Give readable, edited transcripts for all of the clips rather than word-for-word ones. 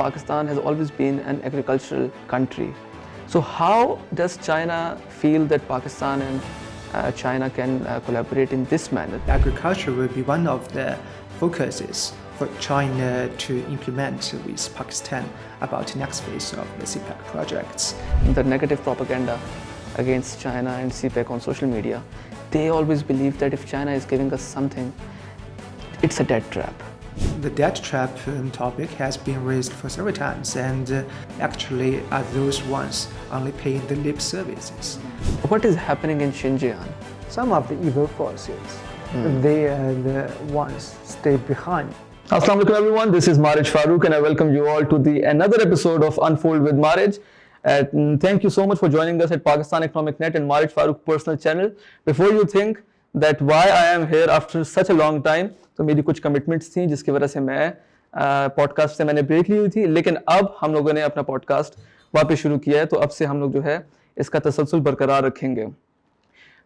Pakistan has always been an agricultural country. So how does China feel that Pakistan and China can collaborate in this manner? Agriculture will be one of the focuses for China to implement with Pakistan about the next phase of the CPEC projects. The negative propaganda against China and CPEC on social media, they always believe that if China is giving us something, it's a debt trap. The debt trap topic has been raised for several times, and actually are those ones only paying the lip services. What is happening in Xinjiang? Some of the evil forces, they are the ones stay behind. Assalamu alaikum everyone, this is Maarij Farooq and I welcome you all to another episode of Unfold with Maarij. Thank you so much for joining us at Pakistan Economic Net and Maarij Farooq personal channel. Before you think that why I am here after such a long time, तो मेरी कुछ commitments थी जिसकी वजह से मैं podcast से मैंने ब्रेक ली हुई थी, लेकिन अब हम लोगों ने अपना पॉडकास्ट वापस शुरू किया है, तो अब से हम लोग जो है इसका तसलसल बरकरार रखेंगे।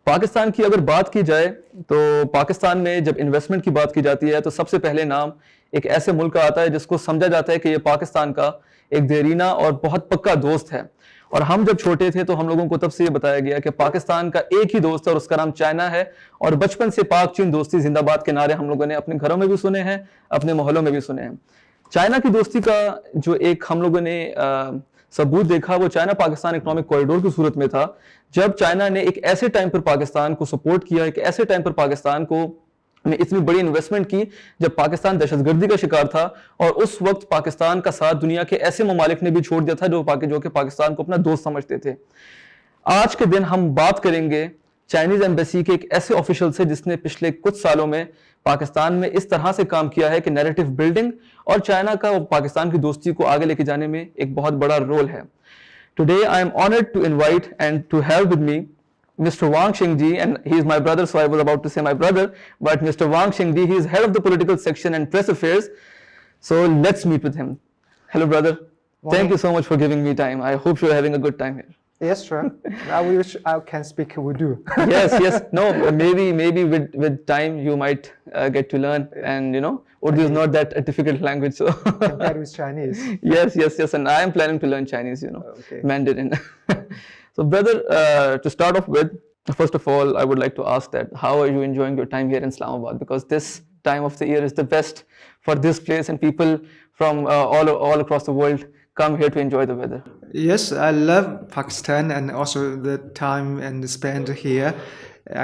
पाकिस्तान की अगर बात की जाए तो पाकिस्तान में जब इन्वेस्टमेंट की बात की जाती है तो सबसे पहले नाम एक ऐसे मुल्क का आता है जिसको समझा जाता है कि ये पाकिस्तान का एक देरीना और बहुत पक्का दोस्त है। और हम जब छोटे थे तो हम लोगों को तब से ये बताया गया कि पाकिस्तान का एक ही दोस्त है और उसका नाम चाइना है, और बचपन से पाक चीन दोस्ती जिंदाबाद के नारे हम लोगों ने अपने घरों में भी सुने हैं, अपने मोहल्लों में भी सुने हैं। चाइना की दोस्ती का जो एक हम लोगों ने सबूत देखा वो चाइना पाकिस्तान इकोनॉमिक कॉरिडोर की सूरत में था, जब चाइना ने एक ऐसे टाइम पर पाकिस्तान को सपोर्ट किया, एक ऐसे टाइम पर पाकिस्तान को में इतनी बड़ी इन्वेस्टमेंट की जब पाकिस्तान दहशतगर्दी का शिकार था, और उस वक्त पाकिस्तान का साथ दुनिया के ऐसे ममालिक ने भी छोड़ दिया था जो कि पाकिस्तान को अपना दोस्त समझते थे। आज के दिन हम बात करेंगे चाइनीज एम्बेसी के एक ऐसे ऑफिशियल से जिसने पिछले कुछ सालों में पाकिस्तान में इस तरह से काम किया है कि नैरेटिव बिल्डिंग और चाइना का पाकिस्तान की दोस्ती को आगे लेके जाने में एक बहुत बड़ा रोल है। Today I am honoured to invite and to have with me Mr. Wang Shengjie, and he is my brother, so I was about to say my brother, but Mr. Wang Shengjie, he is head of the political section and press affairs. So let's meet with him. Hello, brother. Morning. Thank you so much for giving me time. I hope you're having a good time here. Yes, sure. I wish I can speak Urdu. Yes. No, maybe with time you might get to learn, and Urdu is not that a difficult language. So Compared with Chinese. Yes, and I am planning to learn Chinese, Okay. Mandarin. So, brother, to start off with, first of all, I would like to ask that how are you enjoying your time here in Islamabad? Because this time of the year is the best for this place, and people from all across the world come here to enjoy the weather. Yes, I love Pakistan and also the time and spent here.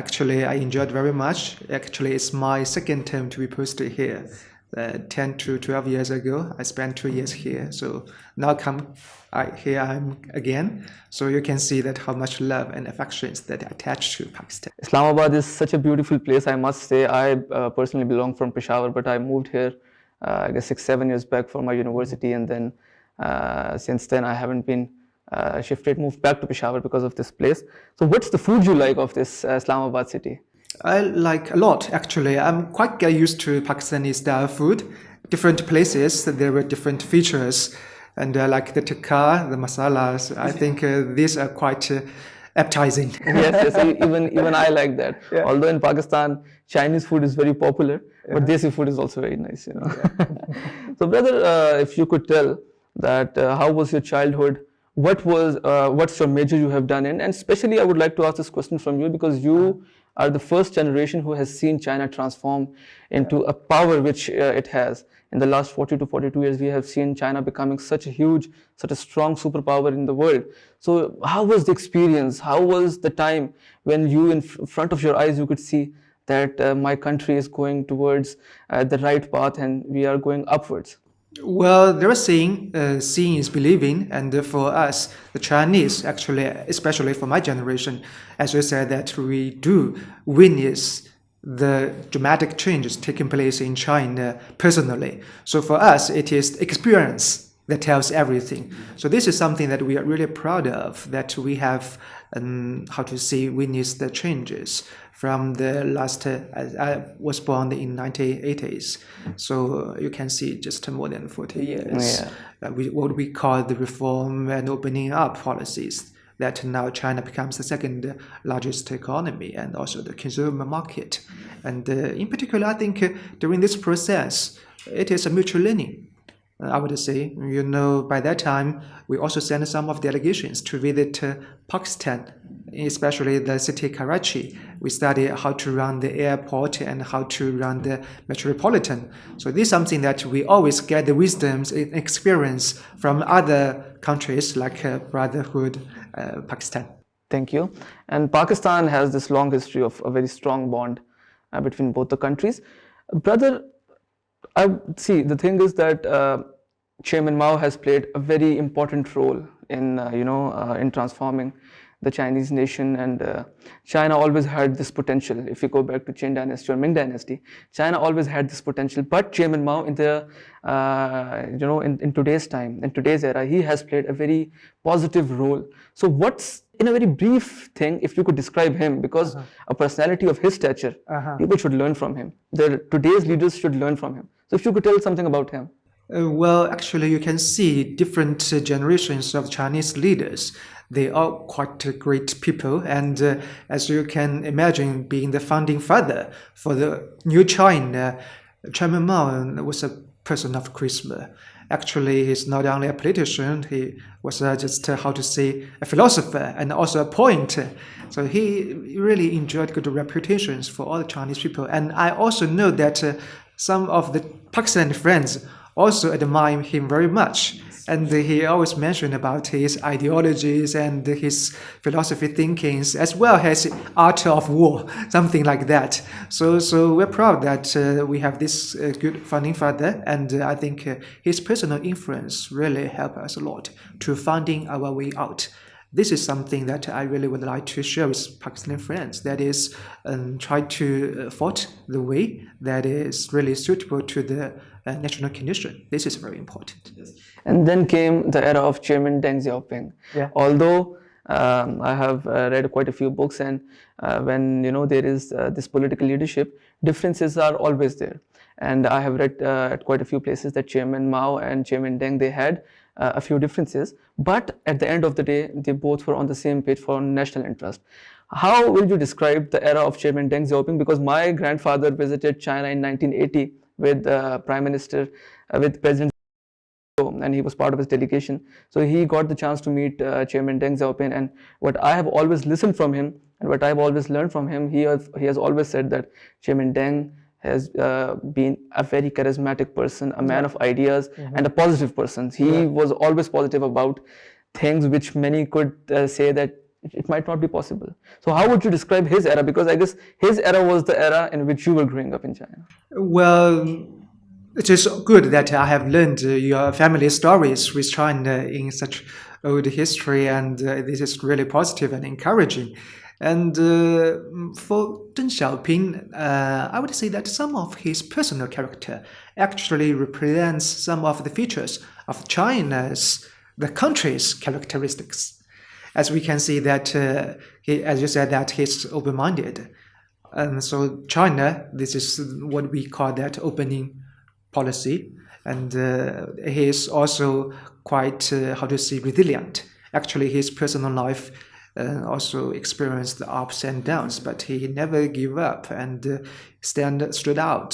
Actually, I enjoyed very much. Actually, it's my second term to be posted here. 10 to 12 years ago, I spent 2 years here. So now here I'm again. So you can see that how much love and affections that attach to Pakistan. Islamabad is such a beautiful place, I must say. I personally belong from Peshawar, but I moved here, I guess 6-7 years back for my university, and then since then I haven't been moved back to Peshawar because of this place. So what's the food you like of this Islamabad city? I like a lot, actually. I'm quite used to Pakistani style food. Different places, there were different features. And I like the tikka, the masalas. I think these are quite appetizing. Yes, even I like that. Yeah. Although in Pakistan, Chinese food is very popular, but Desi food is also very nice, So brother, if you could tell that how was your childhood? What's your major you have done in? And especially I would like to ask this question from you because you are the first generation who has seen China transform into a power which it has. In the last 40 to 42 years, we have seen China becoming such a strong superpower in the world. So how was the experience? How was the time when you in front of your eyes, you could see that my country is going towards the right path and we are going upwards? Well, there is saying, seeing is believing, and for us, the Chinese, actually, especially for my generation, as you said, that we do witness the dramatic changes taking place in China personally. So for us, it is experience that tells everything. So this is something that we are really proud of, that we have, witnessed the changes from the last, I was born in 1980s. So you can see just more than 40 years. Yeah. What we call the reform and opening up policies, that now China becomes the second largest economy and also the consumer market. And in particular, I think during this process, it is a mutual learning. I would say. By that time, we also sent some of delegations to visit Pakistan, especially the city Karachi. We studied how to run the airport and how to run the metropolitan. So this is something that we always get the wisdoms and experience from other countries like Brotherhood, Pakistan. Thank you. And Pakistan has this long history of a very strong bond between both the countries. Brother, I see the thing is that Chairman Mao has played a very important role in in transforming the Chinese nation, and China always had this potential. If you go back to Qin dynasty or Ming dynasty, China always had this potential. But Chairman Mao, in the in today's time, in today's era, he has played a very positive role. So what's, in a very brief thing, if you could describe him, because a personality of his stature, people should learn from him. Today's leaders should learn from him. So if you could tell something about him. Well, actually, you can see different generations of Chinese leaders. They are quite great people. And as you can imagine, being the founding father for the new China, Chairman Mao was a person of charisma. Actually, he's not only a politician, he was just, a philosopher and also a poet. So he really enjoyed good reputations for all the Chinese people. And I also know that some of the Pakistani friends also admire him very much. And he always mentioned about his ideologies and his philosophy thinkings, as well as art of war, something like that. So we're proud that we have this good founding father, and I think his personal influence really helped us a lot to finding our way out. This is something that I really would like to share with Pakistani friends. That is, try to fight the way that is really suitable to the national condition. This is very important. Yes. And then came the era of Chairman Deng Xiaoping. Yeah. Although I have read quite a few books, and when there is this political leadership, differences are always there. And I have read at quite a few places that Chairman Mao and Chairman Deng, they had a few differences, but at the end of the day, they both were on the same page for national interest. How will you describe the era of Chairman Deng Xiaoping? Because my grandfather visited China in 1980 with Prime Minister, with President, and he was part of his delegation. So he got the chance to meet Chairman Deng Xiaoping, and what I have always listened from him and what I've always learned from him, he has always said that Chairman Deng has been a very charismatic person, a man of ideas, and a positive person. He was always positive about things which many could say that it might not be possible. So how would you describe his era? Because I guess his era was the era in which you were growing up in China. Well, it is good that I have learned your family stories with China in such old history, and this is really positive and encouraging. And for Deng Xiaoping, I would say that some of his personal character actually represents some of the features of the country's characteristics. As we can see that, as you said, that he's open-minded. And so China, this is what we call that opening policy. And he is also quite, resilient. Actually, his personal life also experienced the ups and downs, but he never gave up and stood up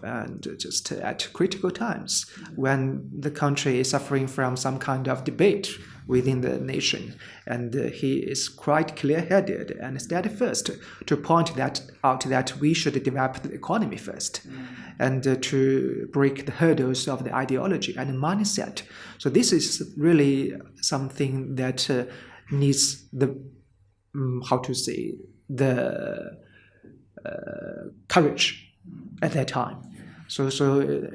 and just at critical times when the country is suffering from some kind of debate within the nation. And he is quite clear-headed and steadfast to point that out that we should develop the economy first and to break the hurdles of the ideology and mindset. So this is really something that needs the courage at that time. So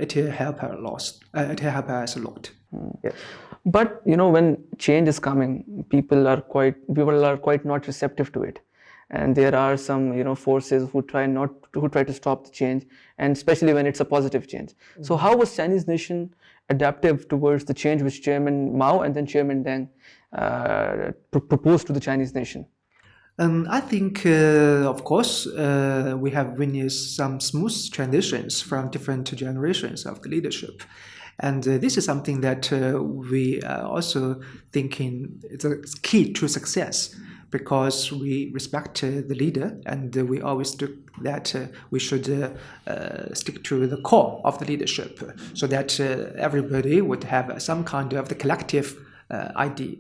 it helped us a lot. It helped us a lot. Yeah. But when change is coming, people are quite not receptive to it, and there are some forces who try to stop the change, and especially when it's a positive change. So how was Chinese nation adaptive towards the change which Chairman Mao and then Chairman Deng proposed to the Chinese nation? I think, of course, we have witnessed some smooth transitions from different generations of the leadership. And this is something that we are also thinking is a key to success, because we respect the leader, and we always do that we should stick to the core of the leadership, so that everybody would have some kind of the collective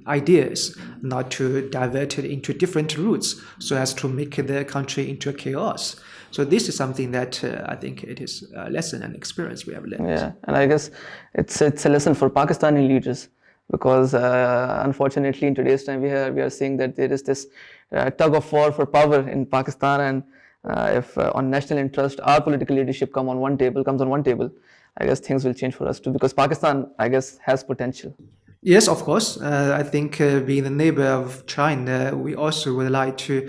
ideas, not to divert it into different routes so as to make the country into a chaos. So this is something that I think it is a lesson and experience we have learned. Yeah, and I guess it's a lesson for Pakistani leaders, because unfortunately in today's time we are seeing that there is this tug of war for power in Pakistan, and if on national interest our political leadership comes on one table, I guess things will change for us too, because Pakistan, I guess, has potential. Yes, of course. I think being the neighbor of China, we also would like to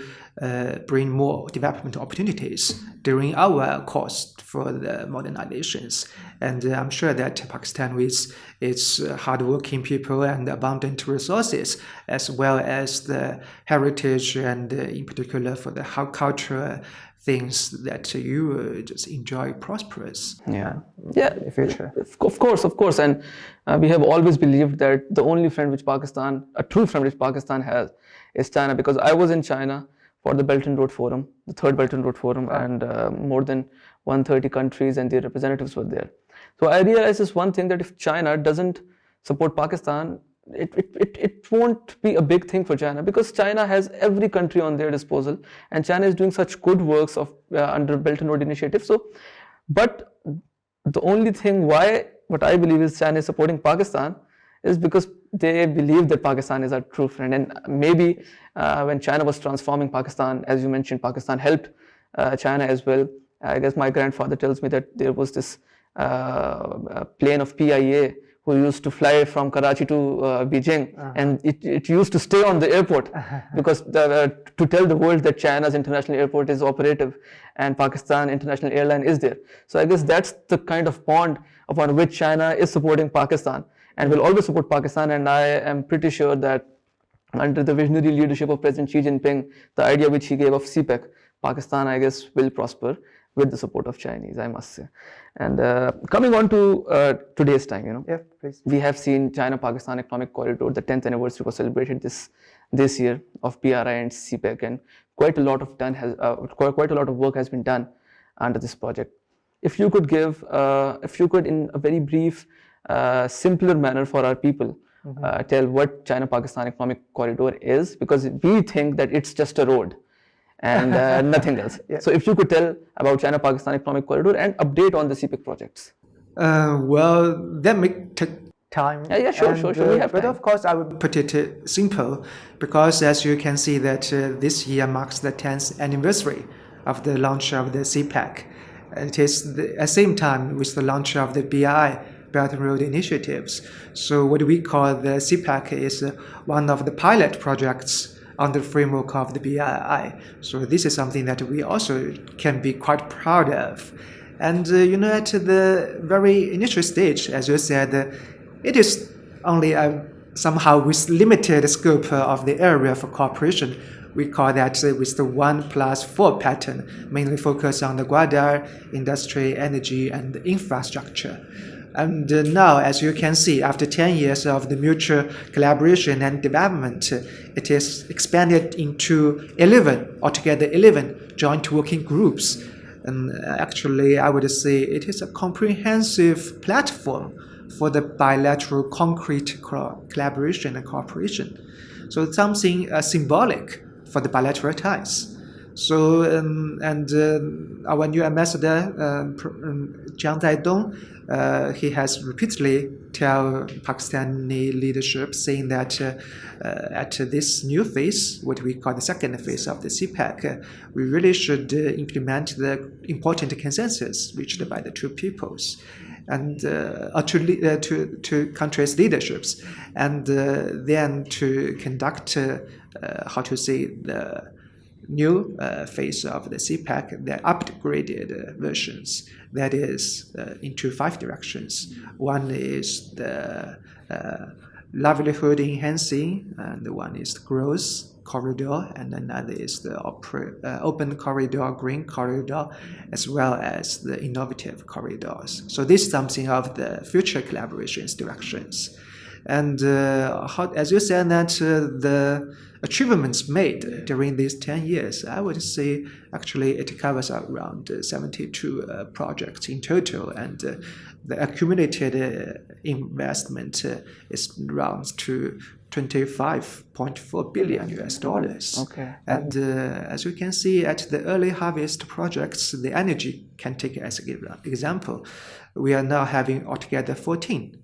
bring more development opportunities during our course for the modernizations. And I'm sure that Pakistan, with its hardworking people and abundant resources, as well as the heritage and in particular for the cultural things that you just enjoy prosperous. Yeah, in the future. of course, and we have always believed that the only friend which Pakistan, a true friend which Pakistan has, is China. Because I was in China for the Belt and Road Forum, the third Belt and Road Forum, and more than 130 countries and their representatives were there. So I realized this one thing, that if China doesn't support Pakistan, it won't be a big thing for China, because China has every country on their disposal, and China is doing such good works of under Belt and Road Initiative. So, but the only thing what I believe is China is supporting Pakistan is because they believe that Pakistan is our true friend. And maybe when China was transforming Pakistan, as you mentioned, Pakistan helped China as well. I guess my grandfather tells me that there was this plane of PIA who used to fly from Karachi to Beijing, and it used to stay on the airport because to tell the world that China's international airport is operative and Pakistan International Airline is there. So I guess that's the kind of bond upon which China is supporting Pakistan and will always support Pakistan. And I am pretty sure that under the visionary leadership of President Xi Jinping, the idea which he gave of CPEC, Pakistan, I guess, will prosper with the support of Chinese, I must say. And coming on to today's time, Yeah, please. we have seen China-Pakistan Economic Corridor. The 10th anniversary was celebrated this year of PRI and CPEC, and quite a lot of work has been done under this project. If you could in a very brief, simpler manner for our people, tell what China-Pakistan Economic Corridor is, because we think that it's just a road and nothing else. Yeah. So if you could tell about China-Pakistan Economic Corridor and update on the CPEC projects. Well, that may take Time. Yeah, sure. We have but time. of course, I would put it simple, because as you can see that this year marks the 10th anniversary of the launch of the CPEC. It is at the same time with the launch of the BRI, Belt and Road Initiatives. So what we call the CPEC is one of the pilot projects on the framework of the BRI. So this is something that we also can be quite proud of. And at the very initial stage, as you said, it is only somehow with limited scope of the area for cooperation. We call that with the 1+4 pattern, mainly focused on the Guadar, industry, energy, and infrastructure. And now, as you can see, after 10 years of the mutual collaboration and development, it is expanded into 11 joint working groups. And actually, I would say it is a comprehensive platform for the bilateral concrete collaboration and cooperation. So it's something symbolic for the bilateral ties. So, our new ambassador, Jiang Zaidong, he has repeatedly tell Pakistani leadership saying that at this new phase, what we call the second phase of the CPEC, we really should implement the important consensus reached by the two peoples and two countries' leaderships, and then to conduct, the new phase of the CPEC, the upgraded versions, that is into 5 directions. One is the livelihood enhancing, and one is the growth corridor, and another is the open corridor, green corridor, as well as the innovative corridors. So this is something of the future collaborations directions. And as you said, that the achievements made during these 10 years, I would say actually it covers around 72 projects in total, and the accumulated investment is around to 25.4 billion US dollars. Okay. And as you can see at the early harvest projects, the energy can take as an example. We are now having altogether 14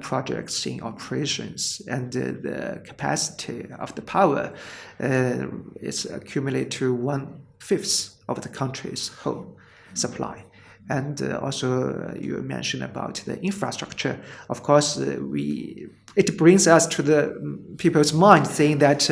projects in operations, and the capacity of the power is accumulated to 1/5 of the country's whole supply. And also you mentioned about the infrastructure. Of course, it brings us to the people's mind saying that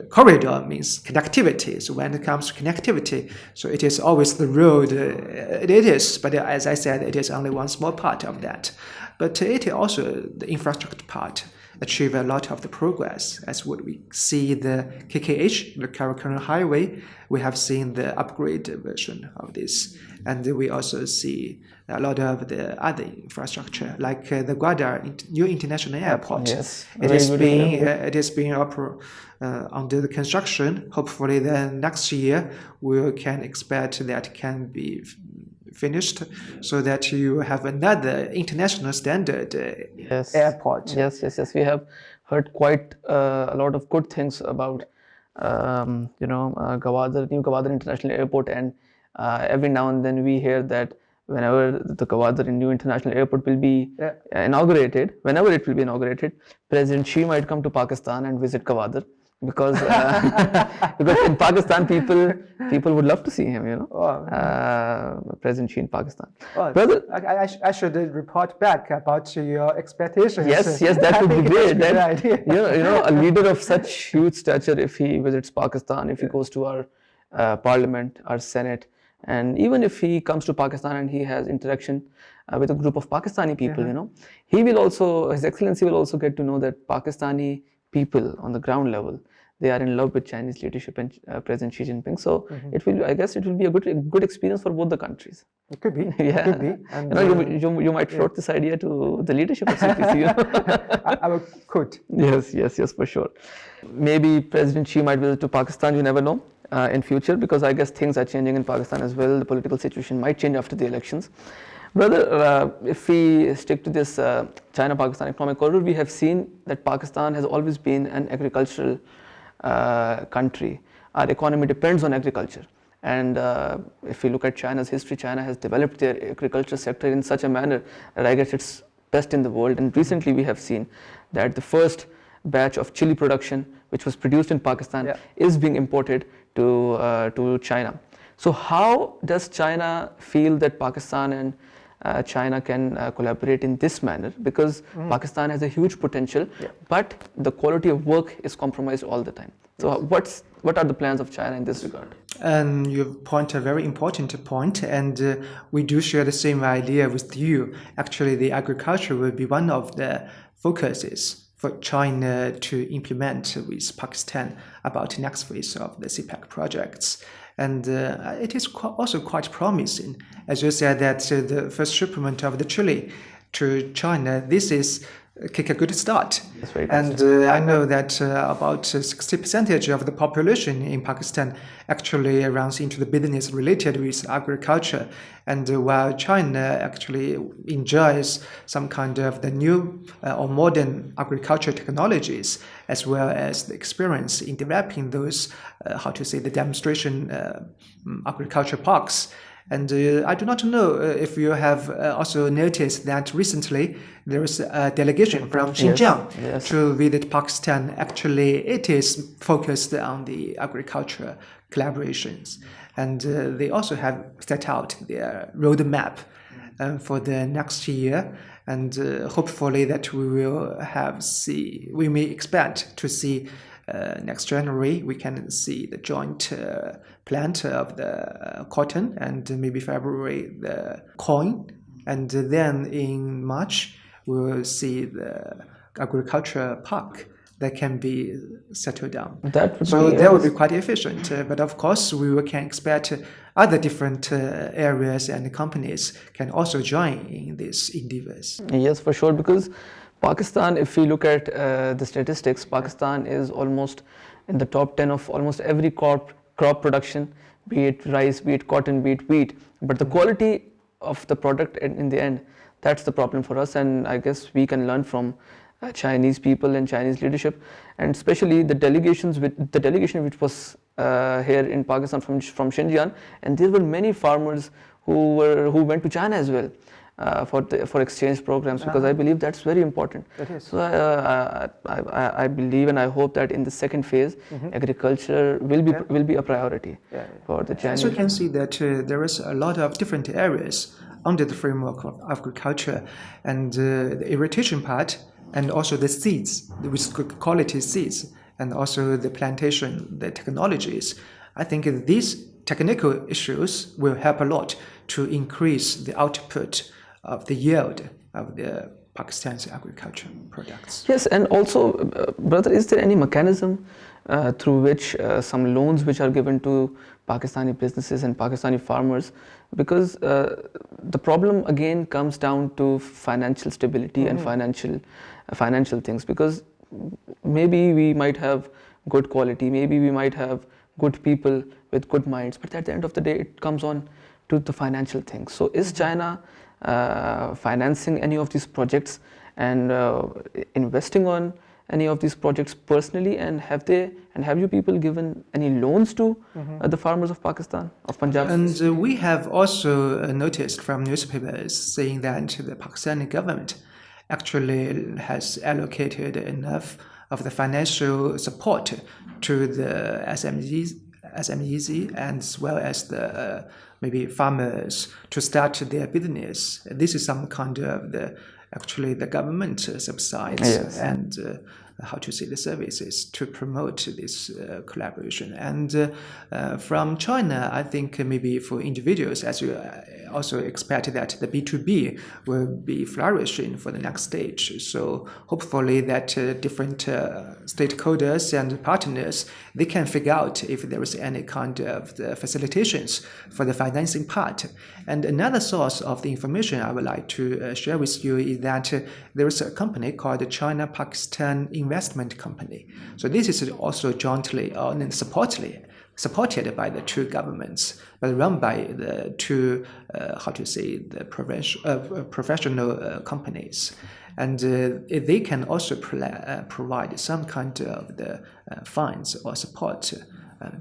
corridor means connectivity. So when it comes to connectivity, so it is always the road. It is, but as I said, it is only one small part of that. But it also, the infrastructure part, achieve a lot of the progress. As what we see the KKH, the Karakoram Highway, we have seen the upgrade version of this. And we also see a lot of the other infrastructure, like the Gwadar new international airport. Yes, it is being under the construction. Hopefully, then next year we can expect that can be finished, so that you have another international standard airport. Yes. We have heard quite a lot of good things about Gwadar, new Gwadar International Airport, and every now and then we hear that whenever the Gwadar new international airport will be inaugurated, President Xi might come to Pakistan and visit Gwadar, because because in Pakistan people would love to see him, President Xi in Pakistan. Brother, I should report back about your expectations. Yes, that would be great. Good idea. A leader of such huge stature, if he visits Pakistan, if he goes to our parliament, our senate, and even if he comes to Pakistan and he has interaction with a group of Pakistani people, he will also, His Excellency will also get to know that Pakistani people on the ground level, they are in love with Chinese leadership and President Xi Jinping. So I guess it will be a good experience for both the countries. It could be. Yeah. It could be. And, you might float this idea to the leadership of CPC. Could. Yes, for sure. Maybe President Xi might visit to Pakistan. You never know in future, because I guess things are changing in Pakistan as well. The political situation might change after the elections. Brother, if we stick to this China-Pakistan economic corridor, we have seen that Pakistan has always been an agricultural country. Our economy depends on agriculture. And if we look at China's history, China has developed their agriculture sector in such a manner that I guess it's best in the world. And recently we have seen that the first batch of chili production, which was produced in Pakistan, is being imported to China. So how does China feel that Pakistan and China can collaborate in this manner? Because Pakistan has a huge potential, but the quality of work is compromised all the time. So what are the plans of China in this regard? And you point a very important point, and we do share the same idea with you. Actually, the agriculture will be one of the focuses for China to implement with Pakistan about the next phase of the CPEC projects. And it is also quite promising. As you said, that the first shipment of the chili to China, this is a good start. And I know that about 60% of the population in Pakistan actually runs into the business related with agriculture. And while China actually enjoys some kind of the new or modern agriculture technologies, as well as the experience in developing those, the demonstration agriculture parks. And I do not know if you have also noticed that recently there is a delegation from Xinjiang to visit Pakistan. Actually, it is focused on the agriculture collaborations. And they also have set out their roadmap for the next year. And hopefully that we may expect to see next January, we can see the joint plant of the cotton, and maybe February the corn, and then in March we will see the agriculture park that can be settled down. That would be quite efficient. But of course, we can expect other different areas and companies can also join in these endeavors. Yes, for sure, because Pakistan, if we look at the statistics, Pakistan is almost in the top 10 of almost every crop production, be it rice, be it cotton, be it wheat. But the quality of the product in the end, that's the problem for us. And I guess we can learn from Chinese people and Chinese leadership, and especially the delegation which was here in Pakistan from Xinjiang, and there were many farmers who went to China as well. For exchange programs, because I believe that's very important. It is. So I believe and I hope that in the second phase, agriculture will be a priority for the Chinese. So you can see that there is a lot of different areas under the framework of agriculture, and the irrigation part, and also the seeds, with good quality seeds, and also the plantation, the technologies. I think these technical issues will help a lot to increase the output of the yield of the Pakistan's agriculture products. Yes, and also, brother, is there any mechanism through which some loans which are given to Pakistani businesses and Pakistani farmers? Because the problem again comes down to financial stability and financial things. Because maybe we might have good quality, maybe we might have good people with good minds, but at the end of the day, it comes on to the financial things. So, is China financing any of these projects and investing on any of these projects personally, and have you people given any loans to the farmers of Pakistan, of Punjab? And we have also noticed from newspapers saying that the Pakistani government actually has allocated enough of the financial support to the SMEs and as well as the maybe farmers to start their business. This is some kind of the government subsides and the services to promote this collaboration. And from China, I think maybe for individuals, as you also expect that the B2B will be flourishing for the next stage. So hopefully that different stakeholders and partners, they can figure out if there is any kind of the facilitations for the financing part. And another source of the information I would like to share with you is that there is a company called the China-Pakistan Investment Company. So this is also jointly and supported by the two governments, but run by the two, professional companies. And they can also provide some kind of the funds or support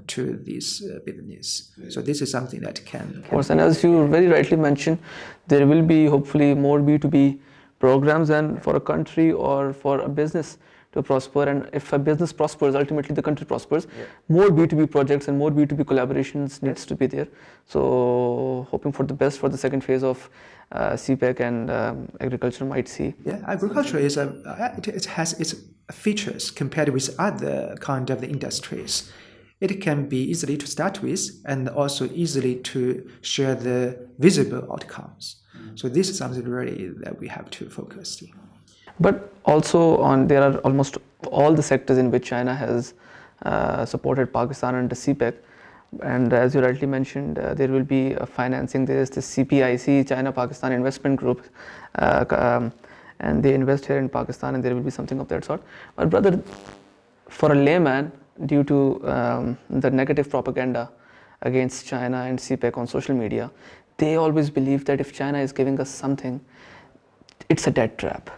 to this business. So this is something that can... Of course, and as you very rightly mentioned, there will be hopefully more B2B programs, and for a country or for a business to prosper, and if a business prospers, ultimately the country prospers. More B2B projects and more B2B collaborations needs to be there. So hoping for the best for the second phase of CPEC, and agriculture might see. Yeah, agriculture is it has its features compared with other kind of the industries. It can be easily to start with and also easily to share the visible outcomes. So this is something really that we have to focus on. But also there are almost all the sectors in which China has supported Pakistan under CPEC. And as you rightly mentioned, there will be financing. There is the CPEC, China-Pakistan Investment Group, and they invest here in Pakistan, and there will be something of that sort. But brother, for a layman, due to the negative propaganda against China and CPEC on social media, they always believe that if China is giving us something, it's a debt trap.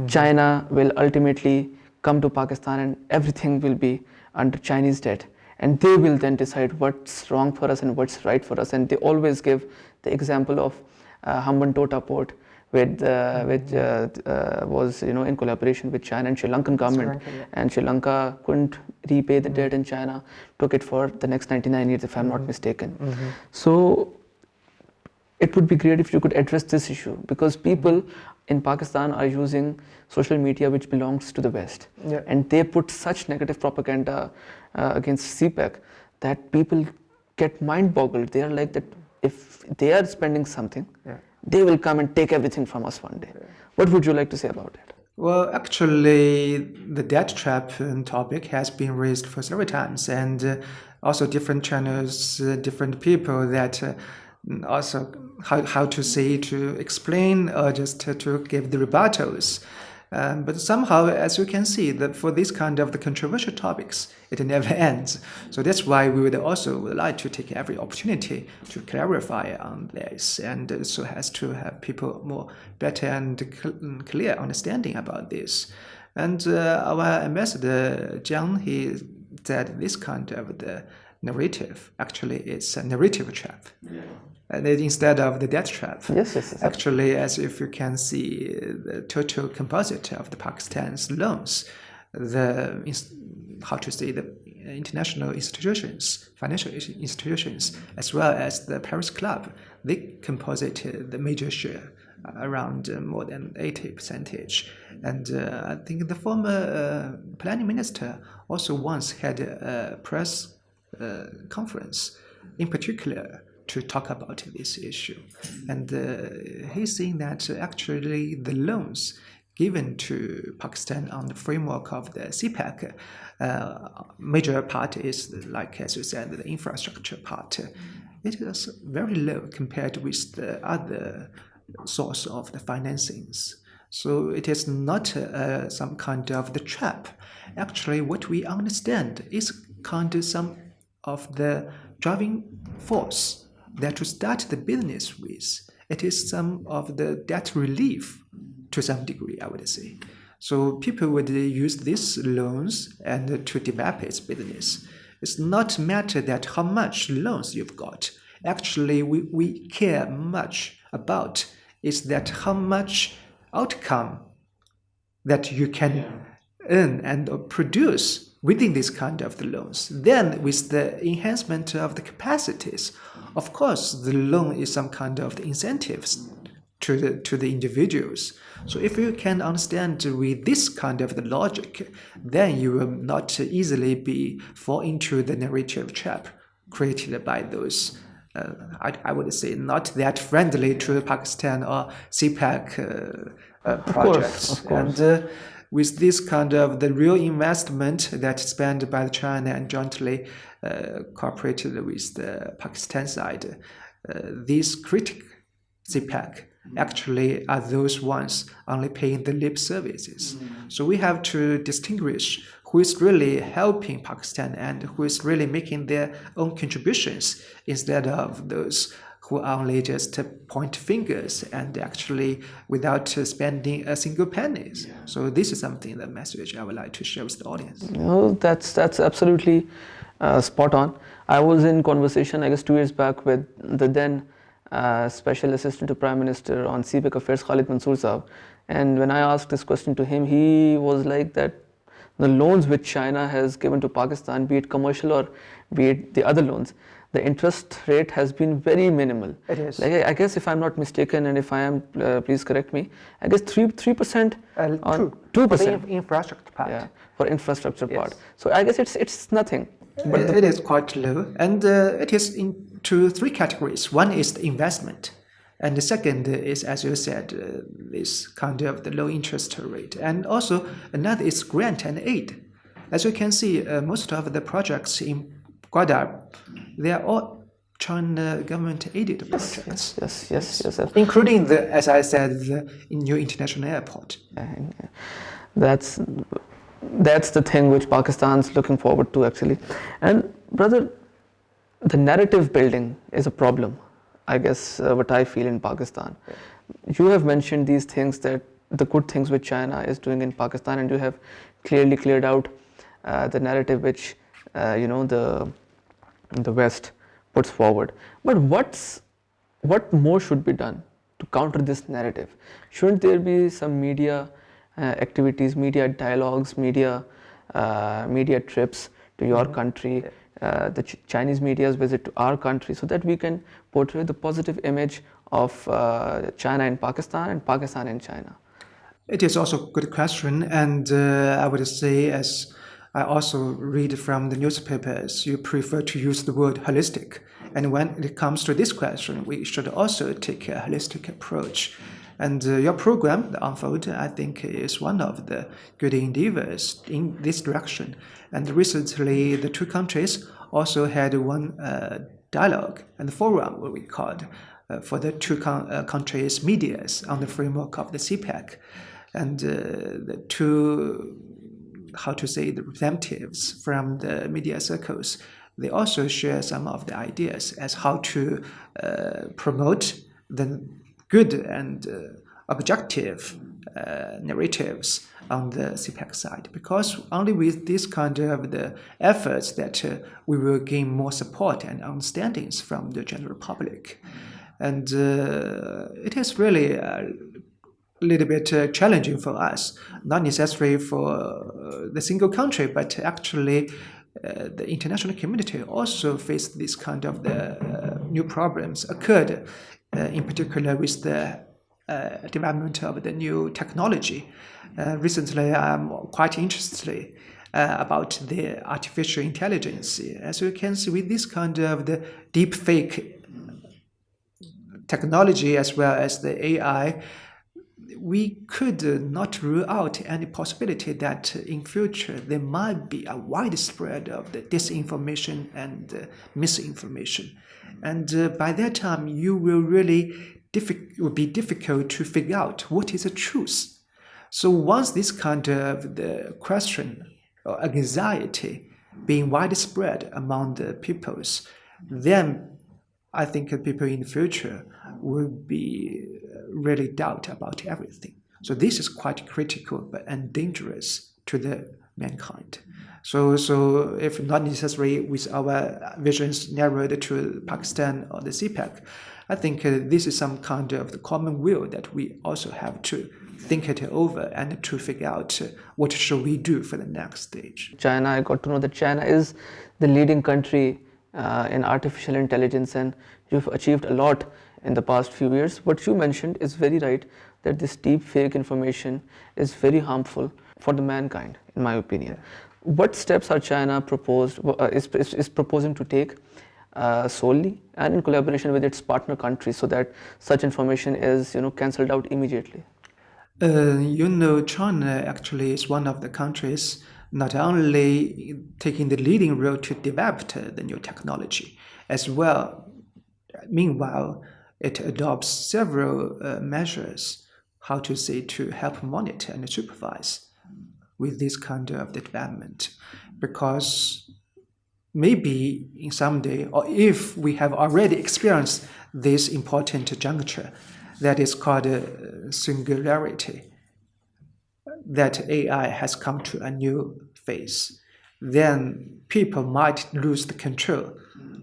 China will ultimately come to Pakistan and everything will be under Chinese debt, and they will then decide what's wrong for us and what's right for us. And they always give the example of Hambantota port, which was in collaboration with China and Sri Lankan government, and Sri Lanka couldn't repay the debt, and China took it for the next 99 years, if I'm not mistaken. So it would be great if you could address this issue, because people in Pakistan are using social media which belongs to the West, and they put such negative propaganda against CPEC that people get mind boggled. They are like that if they are spending something, they will come and take everything from us one day. What would you like to say about it? Well, actually, the debt trap topic has been raised for several times, and also different channels, different people that also how to say, to explain or just to give the rebuttals. But somehow, as you can see, that for this kind of the controversial topics, it never ends. So that's why we would also like to take every opportunity to clarify on this, and so as to have people more better and clear understanding about this. And our ambassador Jiang, he said this kind of the narrative actually is a narrative trap. Yeah. And instead of the debt trap. Yes. Actually, as if you can see the total composite of the Pakistan's loans, the international institutions, financial institutions, as well as the Paris Club, they composite the major share, around more than 80%. And I think the former planning minister also once had a press conference, in particular, to talk about this issue. And he's saying that actually the loans given to Pakistan on the framework of the CPEC, major part is, like as you said, the infrastructure part. It is very low compared with the other source of the financings. So it is not some kind of the trap. Actually, what we understand is kind of some of the driving force that to start the business with. It is some of the debt relief to some degree, I would say. So people would use these loans and to develop its business. It's not matter that how much loans you've got. Actually, we care much about is that how much outcome that you can earn and produce within this kind of the loans. Then with the enhancement of the capacities, of course, the loan is some kind of the incentives to the individuals. So if you can understand with this kind of the logic, then you will not easily fall into the narrative trap created by those I would say not that friendly to Pakistan or CPEC projects. Of course. And with this kind of the real investment that's spent by China and jointly cooperated with the Pakistan side, these critical CPEC actually are those ones only paying the lip services. So we have to distinguish who is really helping Pakistan and who is really making their own contributions instead of those who only just point fingers and actually without spending a single penny. So this is something, the message I would like to share with the audience. No, that's absolutely spot on. I was in conversation, I guess 2 years back, with the then Special Assistant to Prime Minister on CPEC Affairs, Khalid Mansoor Saab. And when I asked this question to him, he was like that the loans which China has given to Pakistan, be it commercial or be it the other loans, the interest rate has been very minimal. It is. Like, I guess if I'm not mistaken, and if I am, please correct me, I guess 3%? 2%. For the infrastructure part. Yeah, for infrastructure Yes. part. So I guess it's nothing. But it is quite low, and it is into 3 categories. One is the investment, and the second is, as you said, this kind of the low interest rate, and also another is grant and aid. As you can see, most of the projects in Guadar, they are all China government aided projects. Yes. Including as I said, the new international airport. That's the thing which Pakistan's looking forward to, actually. And brother, the narrative building is a problem, I guess, what I feel in Pakistan. You have mentioned these things, that the good things which China is doing in Pakistan, and you have clearly cleared out the narrative which the West puts forward. But what more should be done to counter this narrative? Shouldn't there be some media activities, media dialogues, media trips to your country, the Chinese media's visit to our country, so that we can portray the positive image of China in Pakistan and Pakistan in China? It is also a good question, and I would say, as I also read from the newspapers, you prefer to use the word holistic. And when it comes to this question, we should also take a holistic approach. And your program, The Unfold, I think is one of the good endeavors in this direction. And recently, the 2 countries also had one dialogue and forum, what we called, for the 2 countries' medias on the framework of the CPEC. and the two, how to say, the representatives from the media circles, they also share some of the ideas as how to promote the good and objective narratives on the CPEC side, because only with this kind of the efforts that we will gain more support and understandings from the general public. And it is really a little bit challenging for us, not necessarily for the single country, but actually the international community also faced this kind of the new problems occurred, in particular with the development of the new technology. Recently, I'm quite interested about the artificial intelligence. As you can see, with this kind of the deep fake technology as well as the AI, we could not rule out any possibility that in future there might be a widespread of the disinformation and misinformation. And by that time, you will really will be difficult to figure out what is the truth. So once this kind of the question or anxiety being widespread among the peoples, then I think people in the future will be really doubt about everything. So this is quite critical and dangerous to the mankind. So if not necessarily with our visions narrowed to Pakistan or the CPEC, I think this is some kind of the common will that we also have to think it over and to figure out what should we do for the next stage. China, I got to know that China is the leading country in artificial intelligence, and you've achieved a lot in the past few years. What you mentioned is very right, that this deep fake information is very harmful for the mankind, in my opinion. What steps are China is proposing to take solely and in collaboration with its partner countries so that such information is cancelled out immediately? China actually is one of the countries not only taking the leading role to develop the new technology, as well, meanwhile, it adopts several measures, to help monitor and supervise with this kind of development. Because maybe in some day, or if we have already experienced this important juncture, that is called singularity, that AI has come to a new phase, then people might lose the control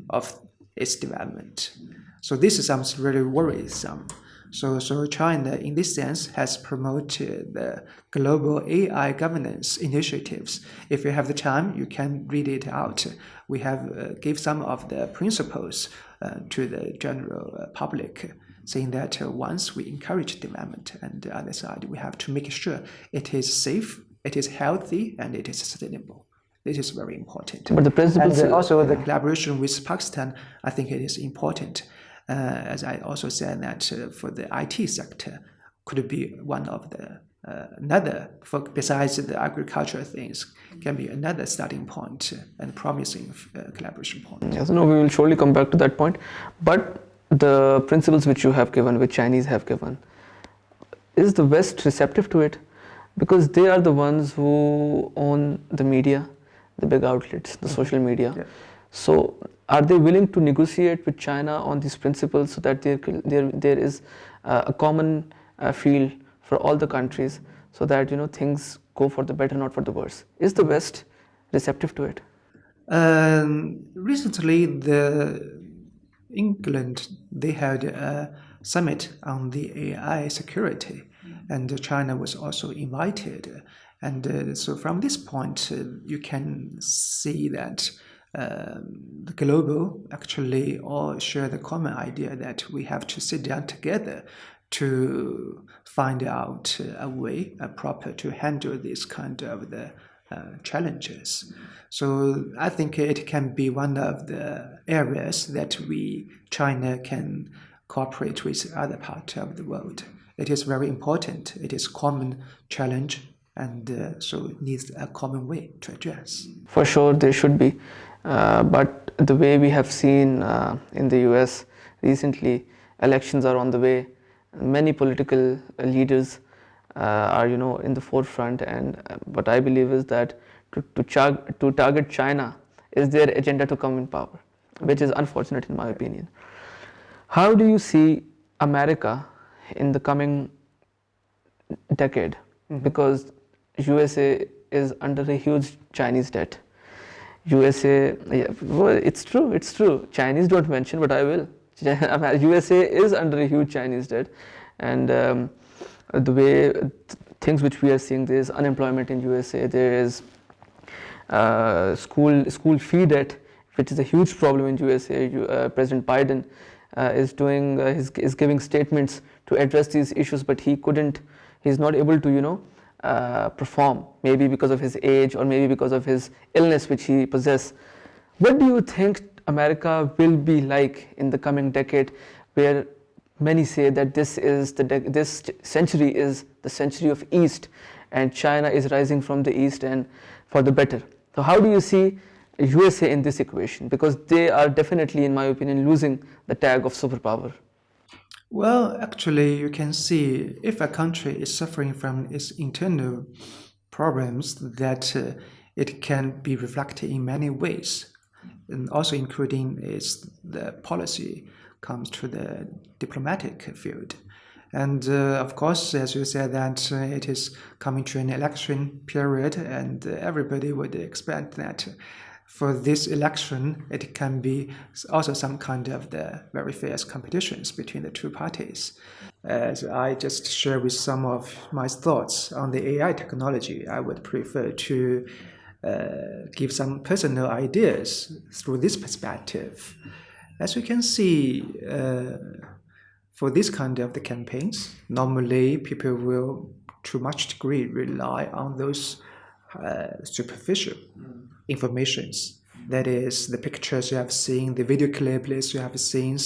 of its development. So this is something really worrisome. So China, in this sense, has promoted the global AI governance initiatives. If you have the time, you can read it out. We have gave some of the principles to the general public, saying that once we encourage development, and the other side, we have to make sure it is safe, it is healthy, and it is sustainable. This is very important. But the principles and also the collaboration with Pakistan, I think it is important. As I also said that for the IT sector, could be one of the another, besides the agricultural things, can be another starting point and promising collaboration point. Yes, no, we will surely come back to that point. But the principles which you have given, which Chinese have given, is the West receptive to it? Because they are the ones who own the media, the big outlets, the social media. Yeah. So are they willing to negotiate with China on these principles so that there is a common field for all the countries, so that things go for the better, not for the worse? Is the West receptive to it? Recently, England, they had a summit on the AI security, and China was also invited. And so from this point, you can see that the global actually all share the common idea that we have to sit down together to find out a way proper to handle this kind of the challenges. So I think it can be one of the areas that China can cooperate with other parts of the world. It is very important. It is common challenge, and so it needs a common way to address. For sure, there should be. But the way we have seen in the US recently, elections are on the way. Many political leaders are in the forefront, and what I believe is that to target China is their agenda to come in power, which is unfortunate in my opinion. How do you see America in the coming decade? Because USA is under a huge Chinese debt. USA, yeah, well, it's true. Chinese don't mention, but I will. USA is under a huge Chinese debt, and the way things which we are seeing, there is unemployment in USA, there is school fee debt, which is a huge problem in USA. President Biden is giving statements to address these issues, but he's not able to perform, maybe because of his age or maybe because of his illness which he possesses. What do you think America will be like in the coming decade, where many say that this century is the century of East, and China is rising from the East and for the better? So how do you see USA in this equation? Because they are definitely, in my opinion, losing the tag of superpower. Well, actually, you can see if a country is suffering from its internal problems, that it can be reflected in many ways, and also including the policy comes to the diplomatic field. And of course, as you said, that it is coming to an election period, and everybody would expect that for this election, it can be also some kind of the very fierce competitions between the two parties. As I just share with some of my thoughts on the AI technology, I would prefer to give some personal ideas through this perspective. As you can see, for this kind of the campaigns, normally people will to much degree rely on those superficial informations. That is the pictures you have seen, the video clips you have seen,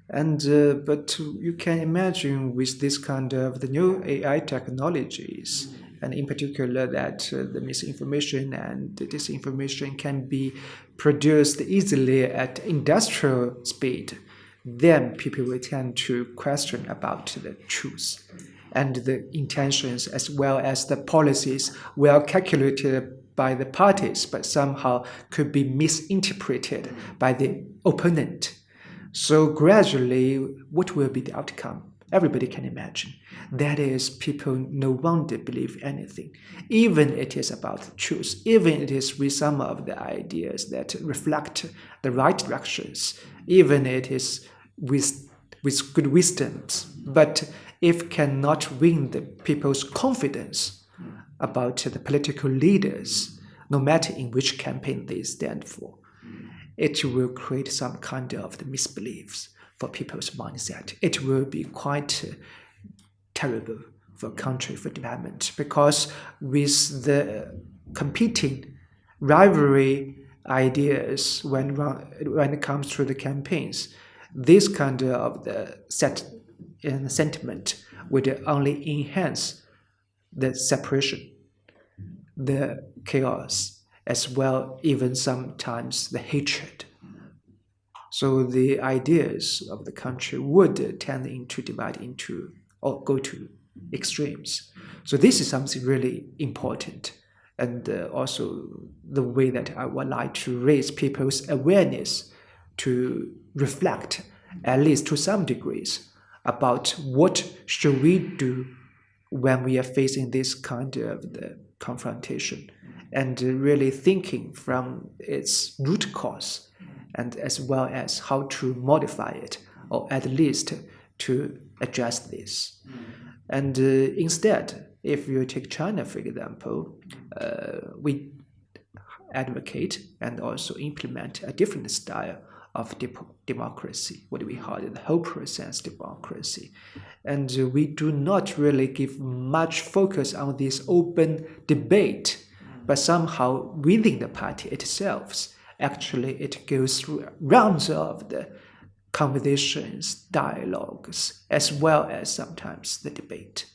and but you can imagine with this kind of the new AI technologies, and in particular that the misinformation and the disinformation can be produced easily at industrial speed, then people will tend to question about the truth and the intentions, as well as the policies well calculated by the parties, but somehow could be misinterpreted by the opponent. So gradually, what will be the outcome? Everybody can imagine. That is, people no longer believe anything, even it is about truth, even it is with some of the ideas that reflect the right directions, even it is with good wisdoms. But if cannot win the people's confidence about the political leaders, no matter in which campaign they stand for, it will create some kind of the misbeliefs for people's mindset. It will be quite terrible for a country, for development, because with the competing rivalry ideas when it comes to the campaigns, this kind of the sentiment would only enhance the separation, the chaos, as well even sometimes the hatred. So the ideas of the country would tend into divide into or go to extremes. So this is something really important, and also the way that I would like to raise people's awareness to reflect, at least to some degrees, about what should we do when we are facing this kind of the confrontation, and really thinking from its root cause, and as well as how to modify it, or at least to address this. And instead, if you take China, for example, we advocate and also implement a different style of democracy, what we call the whole process democracy. And we do not really give much focus on this open debate, but somehow within the party itself, actually it goes through rounds of the conversations, dialogues, as well as sometimes the debate,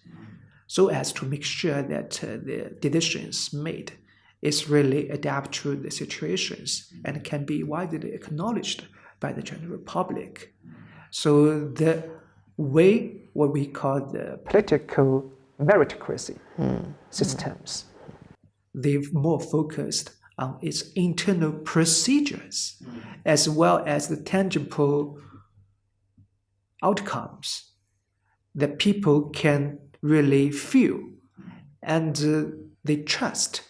so as to make sure that the decisions made is really adapt to the situations and can be widely acknowledged by the general public. So the way what we call the Political meritocracy systems. They've more focused on its internal procedures as well as the tangible outcomes that people can really feel and they trust.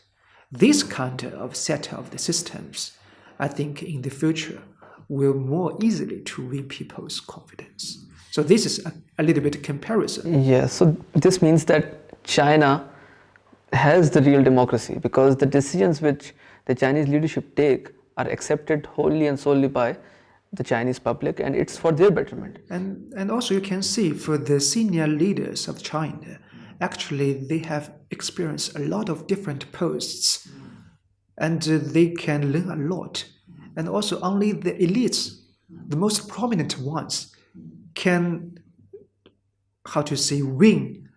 This kind of set of the systems, I think in the future, will more easily to win people's confidence. So this is a little bit comparison. Yes, so this means that China has the real democracy because the decisions which the Chinese leadership take are accepted wholly and solely by the Chinese public, and it's for their betterment. And also you can see for the senior leaders of China, actually they have experienced a lot of different posts and they can learn a lot. And also only the elites, the most prominent ones, can, win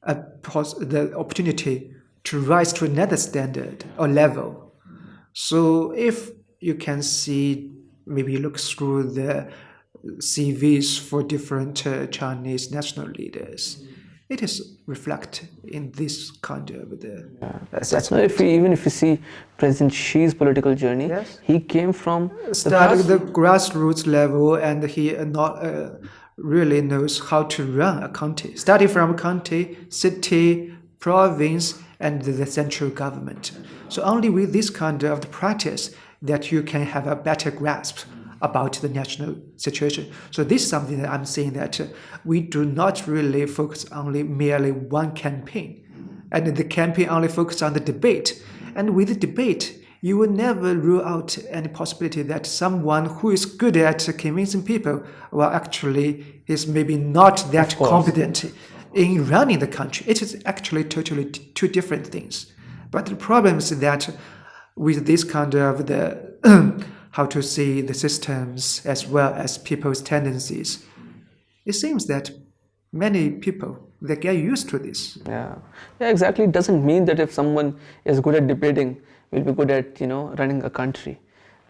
the opportunity to rise to another standard or level. So if you can see, maybe you look through the CVs for different Chinese national leaders, it is reflected in this kind of the assessment. Even if you see President Xi's political journey, Yes. he came from Starting the grassroots level, and he not really knows how to run a county, starting from county, city, province, and the central government. So only with this kind of the practice that you can have a better grasp about the national situation. So this is something that I'm saying that we do not really focus only merely one campaign, and the campaign only focus on the debate. And with the debate, you will never rule out any possibility that someone who is good at convincing people, well, actually is maybe not that competent in running the country. It is actually totally two different things. But the problem is that with this kind of the how to see the systems as well as people's tendencies, it seems that many people, they get used to this. Yeah, exactly. It doesn't mean that if someone is good at debating, will be good at running a country,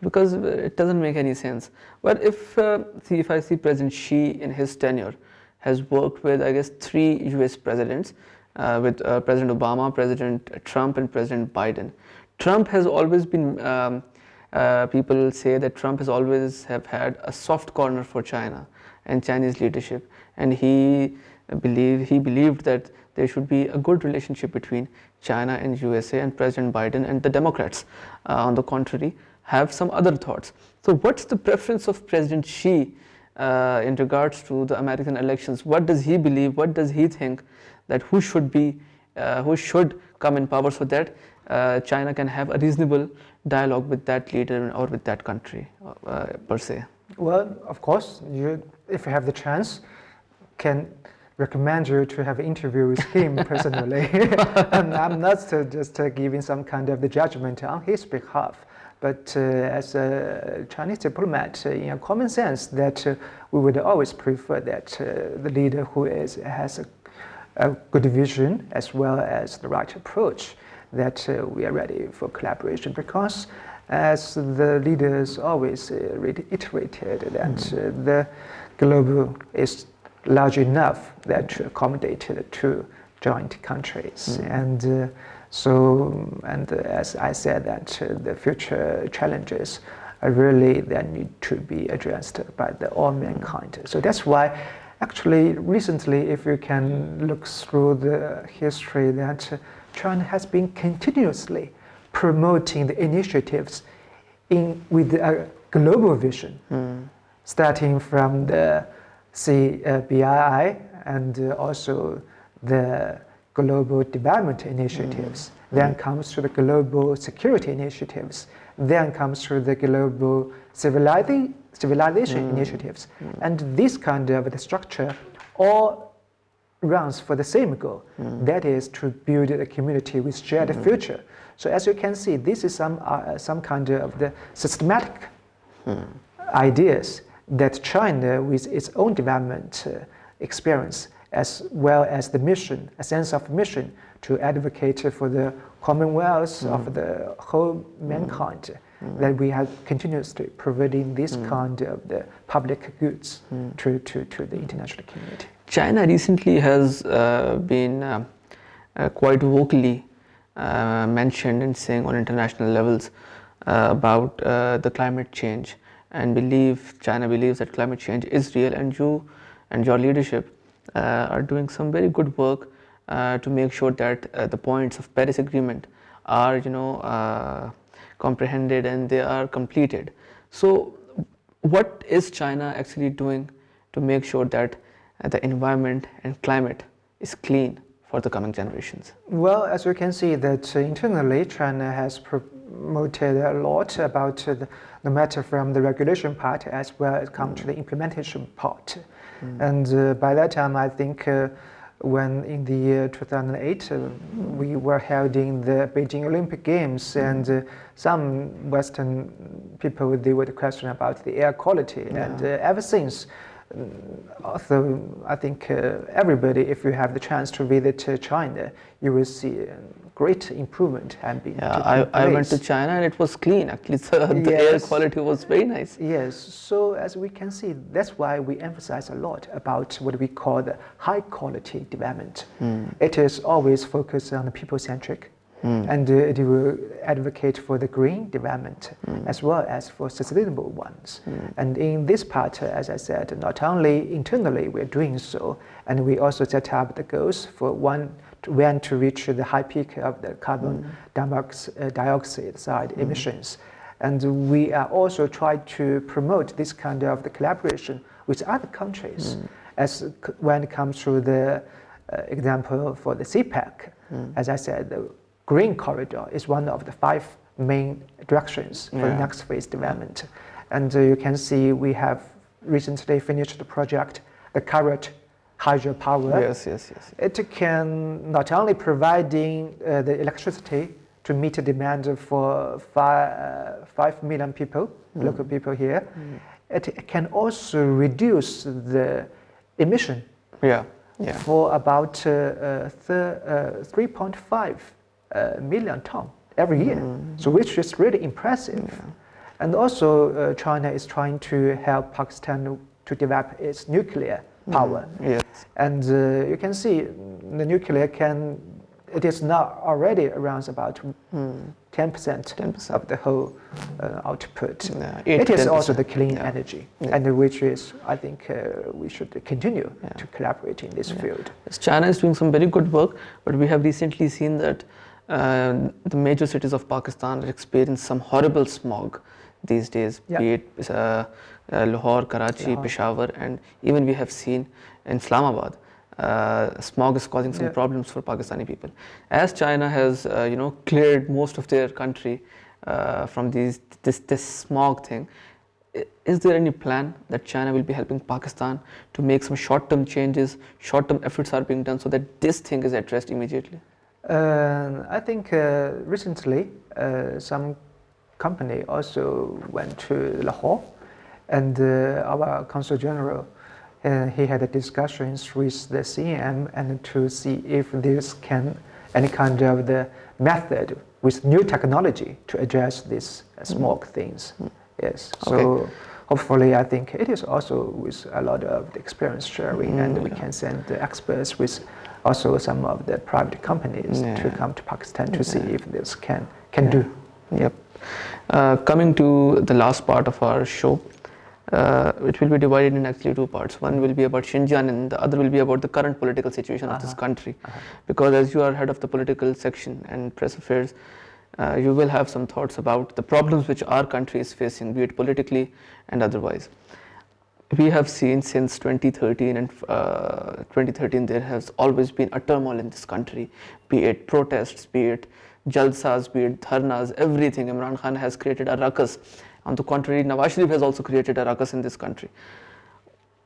because it doesn't make any sense. But if I see President Xi in his tenure has worked with, I guess, 3 US presidents, with President Obama, President Trump, and President Biden. Trump has always been, people say that Trump has always have had a soft corner for China and Chinese leadership, and he believed that there should be a good relationship between China and USA, and President Biden and the Democrats, on the contrary, have some other thoughts. So what's the preference of President Xi in regards to the American elections? What does he believe? What does he think that who should come in power so that China can have a reasonable dialogue with that leader or with that country per se? Well, of course, if you have the chance, can recommend you to have an interview with him personally. And I'm not just giving some kind of the judgment on his behalf, but as a Chinese diplomat, in a common sense, that we would always prefer that the leader who has a good vision as well as the right approach, that we are ready for collaboration, because as the leaders always reiterated that the globe is large enough that to accommodate the 2 joint countries. And as I said, that the future challenges are really that need to be addressed by all mankind. So that's why actually recently, if you can look through the history, that China has been continuously promoting the initiatives with a global vision, starting from the CPEC and also the global development initiatives. Then comes to the global security initiatives. Then comes to the global civilization initiatives. And this kind of the structure all runs for the same goal. That is to build a community with shared future. So as you can see, this is some kind of the systematic ideas that China, with its own development experience, as well as the mission, a sense of mission to advocate for the commonwealth of the whole mankind, that we have continuously providing this kind of the public goods to the international community. China recently has been quite vocally mentioned and saying on international levels about the climate change, and China believes that climate change is real, and you and your leadership are doing some very good work to make sure that the points of Paris Agreement are comprehended and they are completed. So what is China actually doing to make sure that the environment and climate is clean for the coming generations? Well, as you can see that internally China has promoted a lot about the matter from the regulation part as well as come to the implementation part. And by that time, I think when in the year 2008 we were holding the Beijing Olympic Games, and some Western people, they would question about the air quality, and ever since, also I think everybody, if you have the chance to visit China, you will see a great improvement and taking I went to place. China and it was clean actually, so the air Yes. quality was very nice. Yes, so as we can see, that's why we emphasize a lot about what we call the high quality development. It is always focused on the people-centric, and it will advocate for the green development as well as for sustainable ones. And in this part, as I said, not only internally we're doing so, and we also set up the goals for when to reach the high peak of the carbon dioxide side emissions. And we are also trying to promote this kind of the collaboration with other countries, when it comes to the example for the CPEC. As I said, the Green Corridor is one of the 5 main directions for the next phase development. And you can see we have recently finished the project, the Carrot hydropower. Yes. It can not only providing the electricity to meet the demand for 5 million people, local people here, it can also reduce the emission for about 3.5 million ton every year, so which is really impressive. And also China is trying to help Pakistan to develop its nuclear power. And you can see the nuclear it is now already around about 10% of the whole output. It is also the clean energy, and which is, I think, we should continue to collaborate in this field. Yes, China is doing some very good work, but we have recently seen that the major cities of Pakistan experience some horrible smog these days, be it Lahore, Karachi, Peshawar, and even we have seen in Islamabad. Smog is causing some problems for Pakistani people. As China has cleared most of their country from this smog thing, is there any plan that China will be helping Pakistan to make some short-term changes, short-term efforts are being done so that this thing is addressed immediately? I think recently some company also went to Lahore, and our Consul General, he had discussions with the CM and to see if there's any kind of the method with new technology to address this smog things. Yes, so hopefully I think it is also with a lot of experience sharing, and we can send the experts with also some of the private companies to come to Pakistan to see if this can do. Coming to the last part of our show, which will be divided in actually 2 parts. One will be about Xinjiang and the other will be about the current political situation of this country. Because as you are head of the political section and press affairs, you will have some thoughts about the problems which our country is facing, be it politically and otherwise. We have seen since 2013 and 2013 there has always been a turmoil in this country, be it protests, be it jalsas, be it dharnas, everything. Imran Khan has created a ruckus. On the contrary, Nawaz Sharif has also created a ruckus in this country.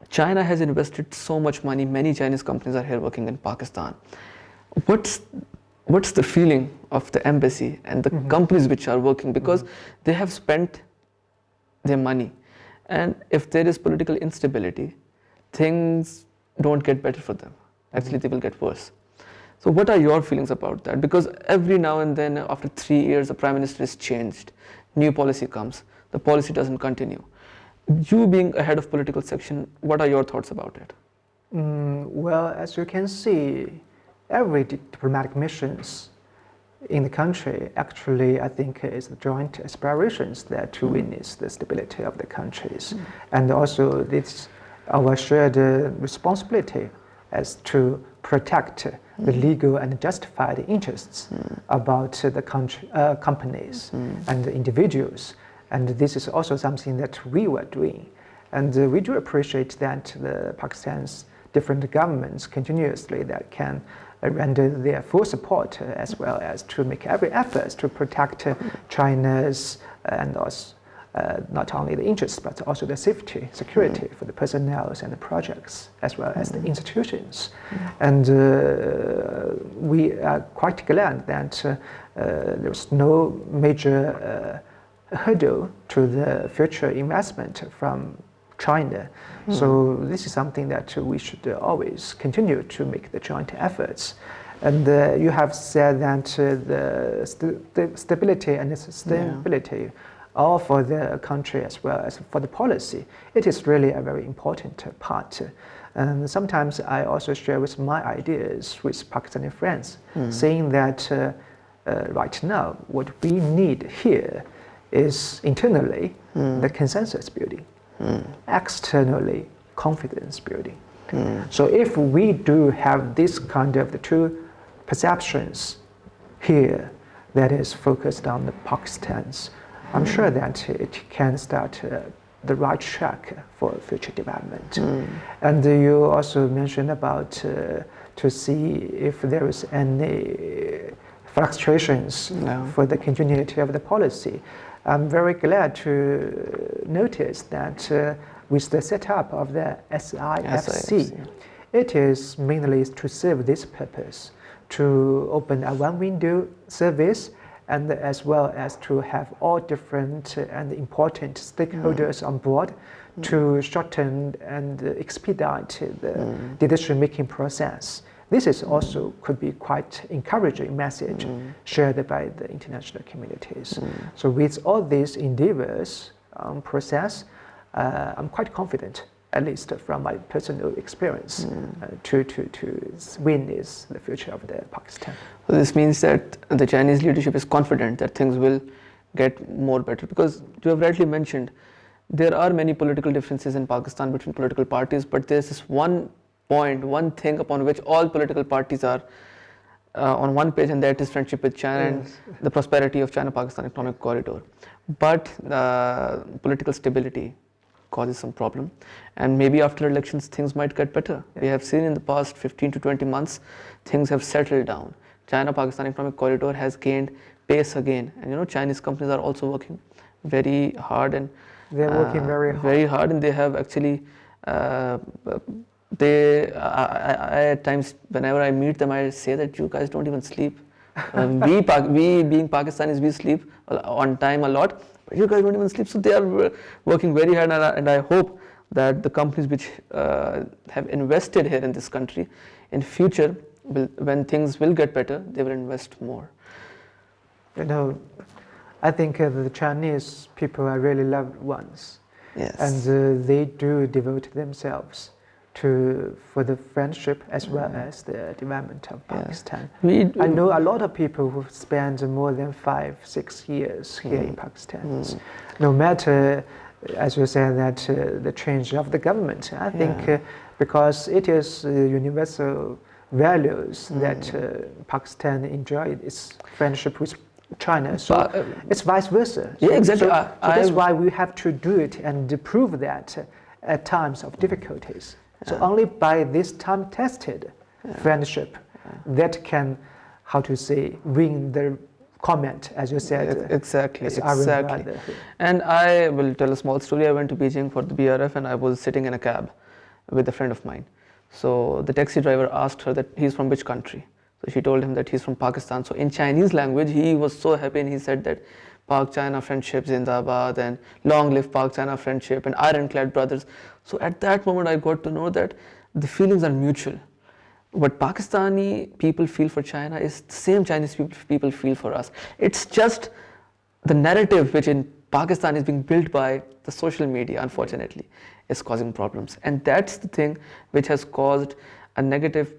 China has invested so much money, many Chinese companies are here working in Pakistan. What's the feeling of the embassy and the companies which are working, because they have spent their money, and if there is political instability, things don't get better for them. Actually, they will get worse. So what are your feelings about that? Because every now and then, after 3 years, the Prime Minister is changed, new policy comes, the policy doesn't continue. You being a head of political section, what are your thoughts about it? Well, as you can see, every diplomatic missions in the country actually, I think, is the joint aspirations that to witness the stability of the countries, and also this our shared responsibility as to protect the legal and justified interests about the country, companies and the individuals, and this is also something that we were doing, and we do appreciate that the Pakistan's different governments continuously that can render their full support as well as to make every effort to protect China's and also not only the interests but also the safety, security for the personnel and the projects as well as the institutions. And we are quite glad that there's no major hurdle to the future investment from China. So this is something that we should always continue to make the joint efforts. And you have said that the stability and the sustainability all for the country as well as for the policy, it is really a very important part. And sometimes I also share with my ideas with Pakistani friends, saying that right now what we need here is internally the consensus building. Externally, confidence building. So if we do have this kind of the two perceptions here that is focused on the Pakistan's, I'm sure that it can start the right track for future development. And you also mentioned about to see if there is any fluctuations for the continuity of the policy. I'm very glad to notice that with the setup of the SIFC, it is mainly to serve this purpose, to open a one-window service and as well as to have all different and important stakeholders on board to shorten and expedite the decision-making process. This is also could be quite encouraging message shared by the international communities. So with all these endeavors process, I'm quite confident, at least from my personal experience, to witness the future of the Pakistan. So this means that the Chinese leadership is confident that things will get more better, because you have rightly mentioned there are many political differences in Pakistan between political parties, but there's this one point, one thing upon which all political parties are on one page, and that is friendship with China and the prosperity of China-Pakistan economic corridor. But political stability causes some problem, and maybe after elections things might get better. We have seen in the past 15 to 20 months things have settled down. China-Pakistan economic corridor has gained pace again, and Chinese companies are also working very hard, and they're working very hard, and they have actually I at times whenever I meet them, I say that you guys don't even sleep. We being Pakistanis, we sleep on time a lot, but you guys don't even sleep. So they are working very hard, and I hope that the companies which have invested here in this country in future, when things will get better, they will invest more. I think the Chinese people are really loved ones. Yes. And they do devote themselves for the friendship as well as the development of Pakistan. I know a lot of people who spend more than 5-6 years here in Pakistan. No matter, as you said, that the change of the government, I think because it is universal values that Pakistan enjoyed its friendship with China, so it's vice versa. Yeah, exactly. So that's why we have to do it and prove that at times of difficulties. So only by this time-tested friendship that can, win the comment, as you said. Exactly. And I will tell a small story. I went to Beijing for the BRF, and I was sitting in a cab with a friend of mine. So the taxi driver asked her that he's from which country. So she told him that he's from Pakistan. So in Chinese language, he was so happy, and he said that Pak-China friendship Zindabad, and long live Pak-China friendship, and ironclad brothers. So at that moment I got to know that the feelings are mutual. What Pakistani people feel for China is the same Chinese people feel for us. It's just the narrative which in Pakistan is being built by the social media, unfortunately, is causing problems. And that's the thing which has caused a negative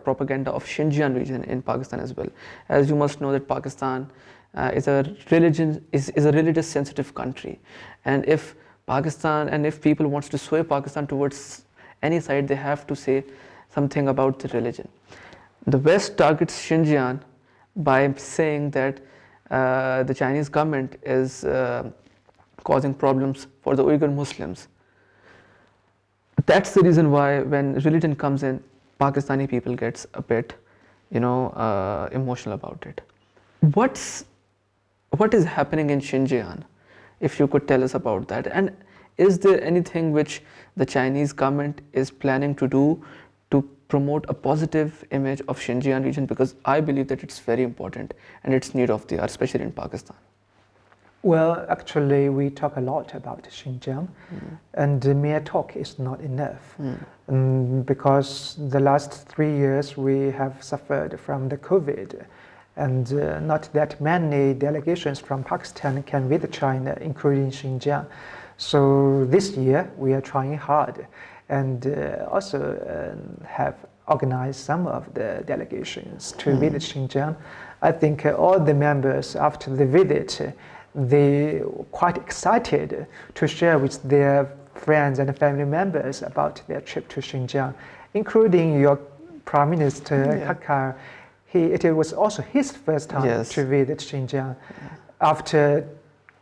propaganda of Xinjiang region in Pakistan as well. As you must know that Pakistan is a religious sensitive country, and if people wants to sway Pakistan towards any side, they have to say something about the religion. The West targets Xinjiang by saying that the Chinese government is causing problems for the Uyghur Muslims. That's the reason why when religion comes in, Pakistani people gets a bit, emotional about it. What is happening in Xinjiang? If you could tell us about that, and is there anything which the Chinese government is planning to do to promote a positive image of Xinjiang region? Because I believe that it's very important and it's need of the hour, especially in Pakistan. Well, actually, we talk a lot about Xinjiang, and mere talk is not enough. Because the last 3 years we have suffered from the COVID, and not that many delegations from Pakistan can visit China, including Xinjiang. So this year we are trying hard, and also have organized some of the delegations to visit Xinjiang. I think all the members after the visit, they were quite excited to share with their friends and family members about their trip to Xinjiang, including your Prime Minister Kakar. It was also his first time to visit Xinjiang after,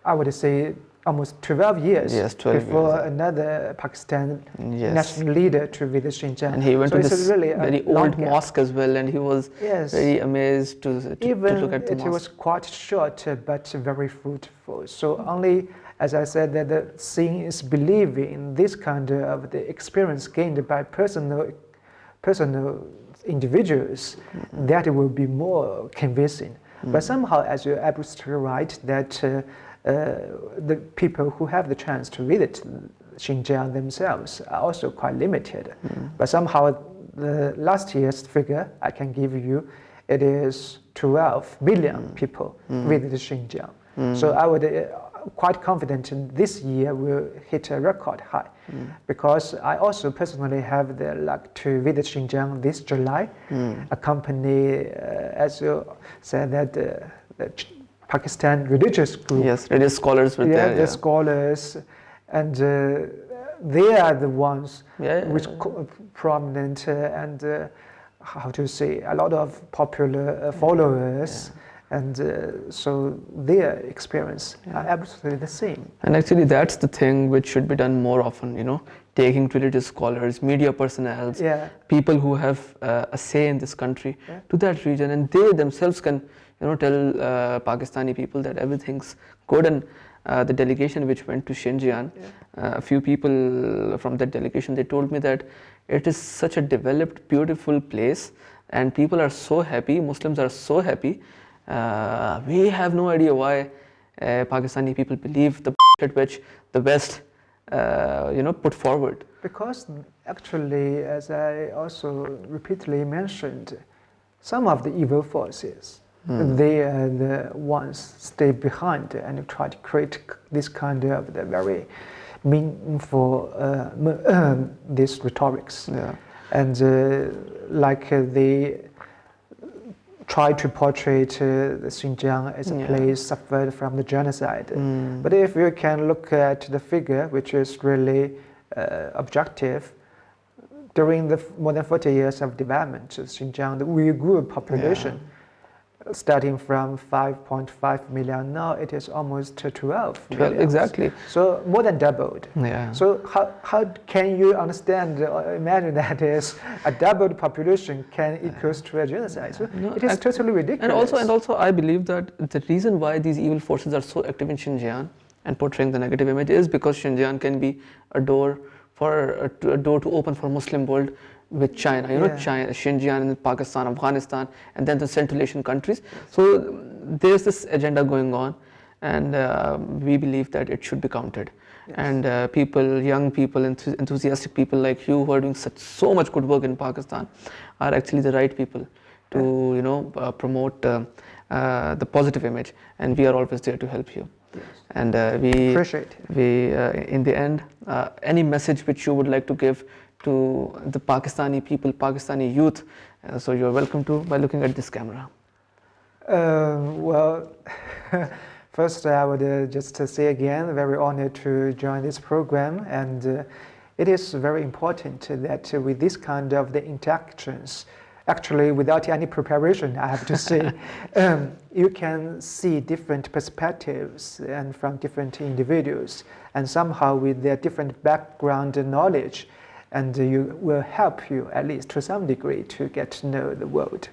I would say, almost 12 years before another Pakistan national leader to visit Xinjiang. And he went to this really very old mosque as well, and he was very amazed to look at the mosque. It was quite short but very fruitful. So only, as I said, that the seeing is believing. This kind of the experience gained by personal individuals, that will be more convincing. But somehow, as you're absolutely right, that the people who have the chance to visit Xinjiang themselves are also quite limited. But somehow, the last year's figure I can give you, it is 12 million people visit Xinjiang. So I would quite confident in this year will hit a record high, because I also personally have the luck to visit Xinjiang this July, accompany, as you said, that the Pakistan religious group. Yes, religious scholars were there. The scholars, and they are the ones which prominent and how to say, a lot of popular followers. And so their experience are absolutely the same. And actually that's the thing which should be done more often, taking religious scholars, media personnel, people who have a say in this country to that region, and they themselves can tell Pakistani people that everything's good. And the delegation which went to Xinjiang, a few people from that delegation, they told me that it is such a developed, beautiful place, and people are so happy, Muslims are so happy. We have no idea why Pakistani people believe the which the West put forward. Because actually, as I also repeatedly mentioned, some of the evil forces, they are the ones stay behind and try to create this kind of the very meaningful these rhetorics. And like they try to portray the Xinjiang as a place suffered from the genocide. But if you can look at the figure, which is really objective, during the more than 40 years of development, Xinjiang, the Uyghur population, starting from 5.5 million, now it is almost 12 million. Exactly. So more than doubled. So how can you understand or imagine that is a doubled population can equals to a genocide? So it is totally ridiculous. And also I believe that the reason why these evil forces are so active in Xinjiang and portraying the negative image is because Xinjiang can be a door to open for Muslim world with China, China, Xinjiang, and Pakistan, Afghanistan, and then the Central Asian countries. So there's this agenda going on, and we believe that it should be countered. And young people, enthusiastic people like you who are doing so much good work in Pakistan are actually the right people to promote the positive image, and we are always there to help you. And we appreciate it. In the end, any message which you would like to give to the Pakistani people, Pakistani youth. So you're welcome to by looking at this camera. Well, first I would just say again, very honored to join this program, and it is very important that with this kind of the interactions, actually without any preparation, I have to say, you can see different perspectives and from different individuals, and somehow with their different background and knowledge, and you will help you at least to some degree to get to know the world.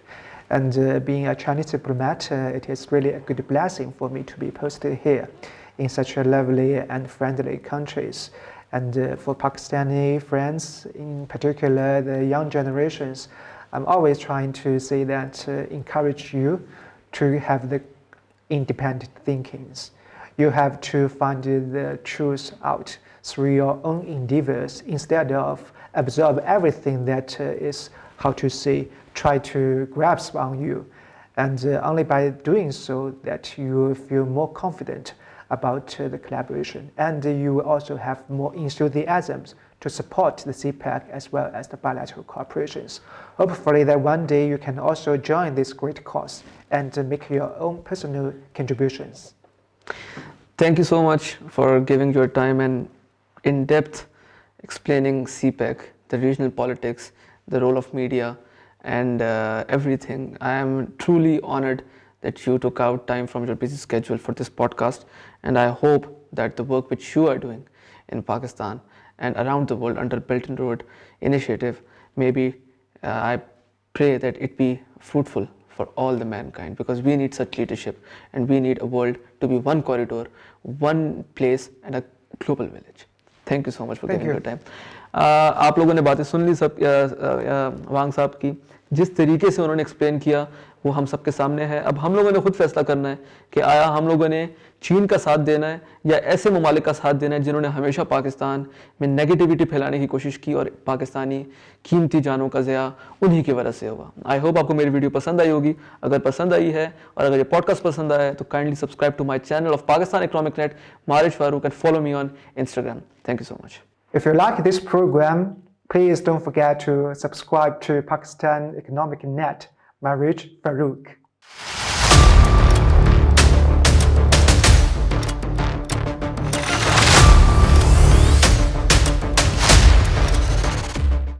And being a Chinese diplomat, it is really a good blessing for me to be posted here in such a lovely and friendly countries. And for Pakistani friends, in particular the young generations, I'm always trying to say that encourage you to have the independent thinkings. You have to find the truth out through your own endeavors instead of absorb everything that is, how to say, try to grasp on you. And only by doing so that you will feel more confident about the collaboration. And you will also have more enthusiasm to support the CPEC as well as the bilateral cooperations. Hopefully that one day you can also join this great cause and make your own personal contributions. Thank you so much for giving your time and in-depth explaining CPEC, the regional politics, the role of media, and everything. I am truly honored that you took out time from your busy schedule for this podcast, and I hope that the work which you are doing in Pakistan and around the world under Belt and Road Initiative, maybe I pray that it be fruitful for all the mankind, because we need such leadership and we need a world to be one corridor, one place and a global village. Thank you so much for giving your time. आप लोगों ने बातें सुन ली सब वांग साहब की, जिस तरीके से उन्होंने एक्सप्लेन किया वो हम सबके सामने है. अब हम लोगों ने खुद फैसला करना है कि आया हम लोगों ने चीन का साथ देना है या ऐसे ममालिक का साथ देना है जिन्होंने हमेशा पाकिस्तान में नेगेटिविटी फैलाने की कोशिश की और पाकिस्तानी कीमती जानों का ज़या उन्हीं की वजह से हुआ. आई होप आपको मेरी वीडियो पसंद आई होगी. अगर पसंद आई है और अगर ये पॉडकास्ट पसंद आया है तो kindly subscribe to my channel of Pakistan economic net, Mariz Farooq, and follow me on Instagram. Thank you so much. If you like this program, please don't forget to subscribe to Pakistan Economic Net, Maarij Farooq.